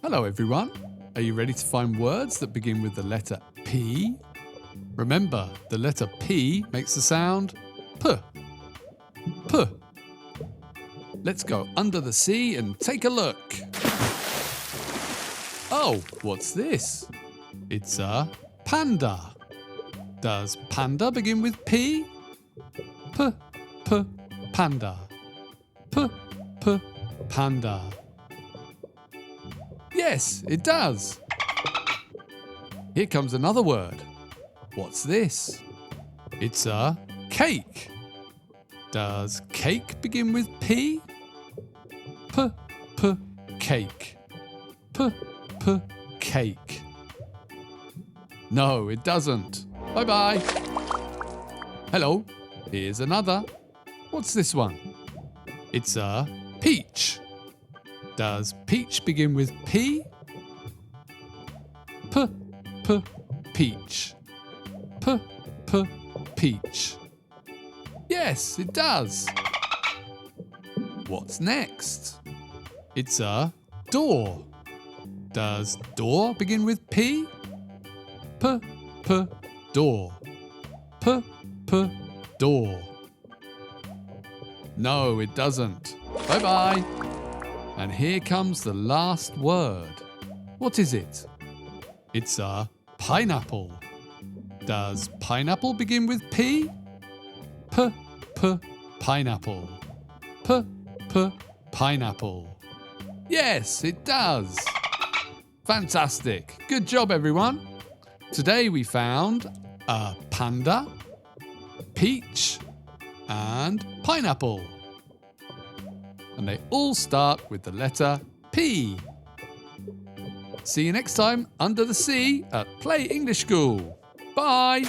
Hello everyone. Are you ready to find words that begin with the letter P? Remember, the letter P makes the sound P. P. Let's go under the sea and take a look. Oh, what's this? It's a panda. Does panda begin with P? P, P, panda. P, P, panda. Yes, it does. Here comes another word. What's this? It's a cake. Does cake begin with P? P, P, cake. P, P, cake. No, it doesn't. Bye-bye. Hello, here's another. What's this one? It's a peach. Does peach begin with P? P, P, peach. P, P, peach. Yes, it does. What's next? It's a door. Does door begin with P? P, P, door. P, P, door. No, it doesn't. Bye-bye. And here comes the last word. What is it? It's a pineapple. Does pineapple begin with P? P, P, pineapple. P, P, pineapple. Yes, it does. Fantastic. Good job, everyone. Today we found a panda, peach, and pineapple. And they all start with the letter P. See you next time under the sea at Play English School. Bye!